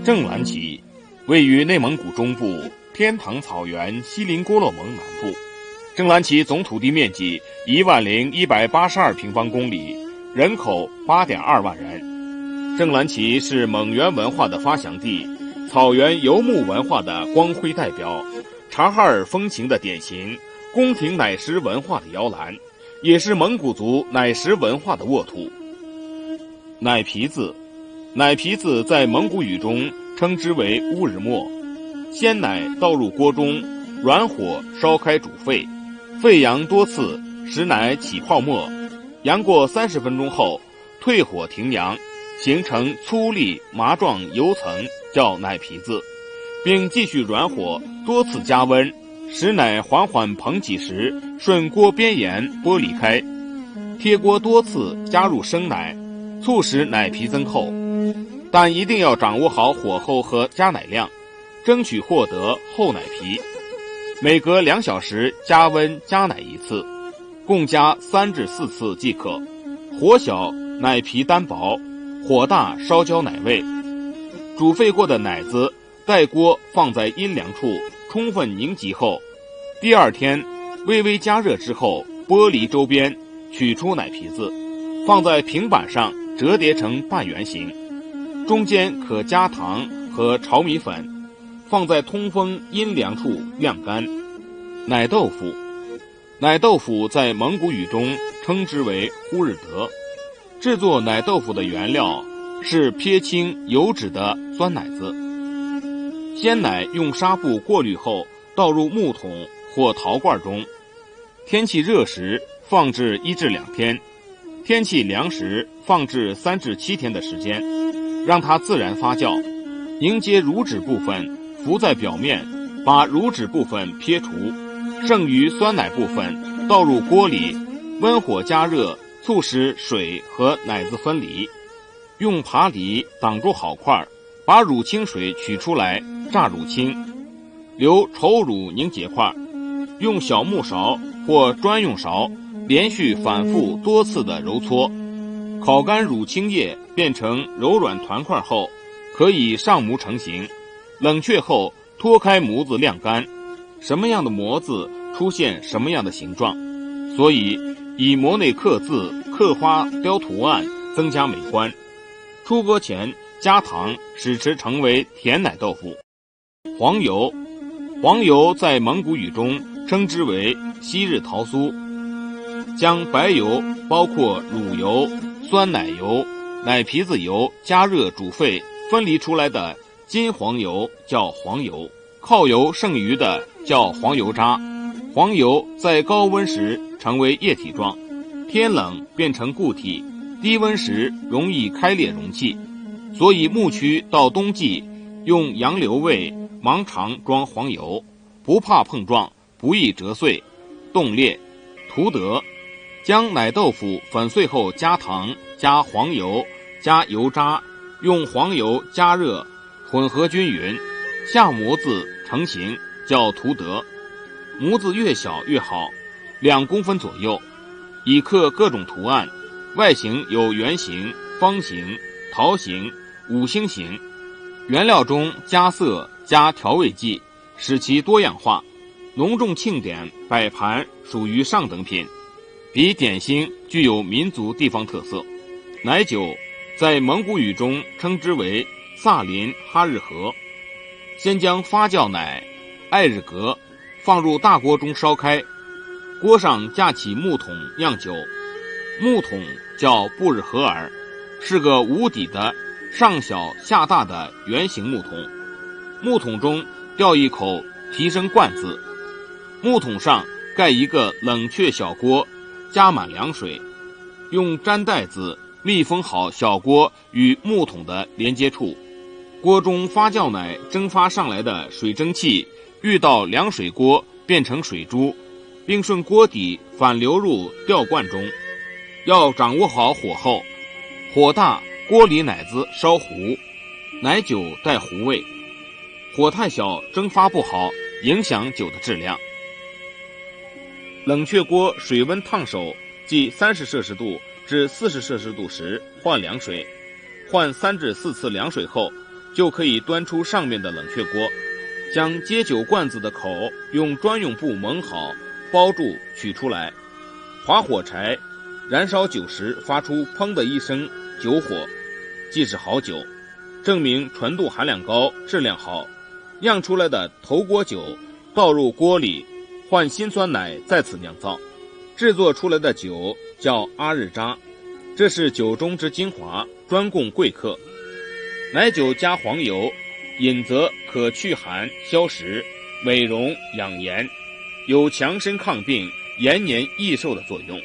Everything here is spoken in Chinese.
正蓝旗位于内蒙古中部天堂草原锡林郭勒盟南部。正蓝旗总土地面积10182平方公里，人口8.2万人。正蓝旗是蒙元文化的发祥地，草原游牧文化的光辉代表，察哈尔风情的典型，宫廷奶食文化的摇篮，也是蒙古族奶食文化的沃土。奶皮子，奶皮子在蒙古语中称之为乌日墨。鲜奶倒入锅中，软火烧开煮沸，沸扬多次，使奶起泡沫，扬过30分钟后，退火停扬，形成粗粒麻状油层，叫奶皮子，并继续软火多次加温，使奶缓缓膨起时，顺锅边沿剥离开，贴锅多次加入生奶，促使奶皮增厚，但一定要掌握好火候和加奶量，争取获得厚奶皮。每隔2小时加温加奶一次，共加3至4次即可。火小，奶皮单薄；火大，烧焦奶味。煮沸过的奶子待锅放在阴凉处，充分凝集后，第2天微微加热之后，剥离周边，取出奶皮子，放在平板上折叠成半圆形，中间可加糖和炒米粉，放在通风阴凉处晾干。奶豆腐，奶豆腐在蒙古语中称之为呼日德。制作奶豆腐的原料是撇清油脂的酸奶子。鲜奶用纱布过滤后，倒入木桶或陶罐中，天气热时放置1至2天，天气凉时放置3至7天的时间，让它自然发酵，凝结乳脂部分浮在表面，把乳脂部分撇除，剩余酸奶部分倒入锅里，温火加热，促使水和奶子分离。用爬犁挡住好块，把乳清水取出来榨乳清，留稠乳凝结块，用小木勺或专用勺连续反复多次的揉搓，烤干乳清液变成柔软团块后，可以上模成型。冷却后脱开模子晾干，什么样的模子出现什么样的形状，所以以模内刻字、刻花雕图案，增加美观。出锅前加糖，使之成为甜奶豆腐。黄油，黄油在蒙古语中称之为昔日桃酥。将白油包括乳油、酸奶油、奶皮子油加热煮沸，分离出来的金黄油叫黄油，靠油剩余的叫黄油渣。黄油在高温时成为液体状，天冷变成固体，低温时容易开裂容器，所以牧区到冬季用杨柳味盲肠装黄油，不怕碰撞，不易折碎冻裂。图德，将奶豆腐粉碎后加糖、加黄油、加油渣，用黄油加热混合均匀，下模子成型，叫图德。模子越小越好，2公分左右，以刻各种图案，外形有圆形、方形、桃形、5星形。原料中加色加调味剂，使其多样化。隆重庆典摆盘属于上等品，比点心具有民族地方特色。奶酒在蒙古语中称之为萨林哈日和。先将发酵奶艾日格放入大锅中烧开，锅上架起木桶酿酒。木桶叫布日和尔，是个无底的上小下大的圆形木桶，木桶中吊一口提升罐子，木桶上盖一个冷却小锅，加满凉水，用粘带子密封好小锅与木桶的连接处。锅中发酵奶蒸发上来的水蒸气遇到凉水锅变成水珠，并顺锅底反流入吊罐中。要掌握好火候，火大，锅里奶子烧糊，奶酒带糊味；火太小，蒸发不好，影响酒的质量。冷却锅水温烫手，即30摄氏度至40摄氏度时换凉水，换3至4次凉水后，就可以端出上面的冷却锅，将接酒罐子的口用专用布蒙好，包住取出来，划火柴，燃烧酒时发出砰的一声酒火，即是好酒，证明纯度含量高，质量好。酿出来的头锅酒倒入锅里，换辛酸奶再次酿造，制作出来的酒叫阿日扎，这是酒中之精华，专供贵客。奶酒加黄油，饮则可去寒消食，美容养颜，有强身抗病、延年益寿的作用。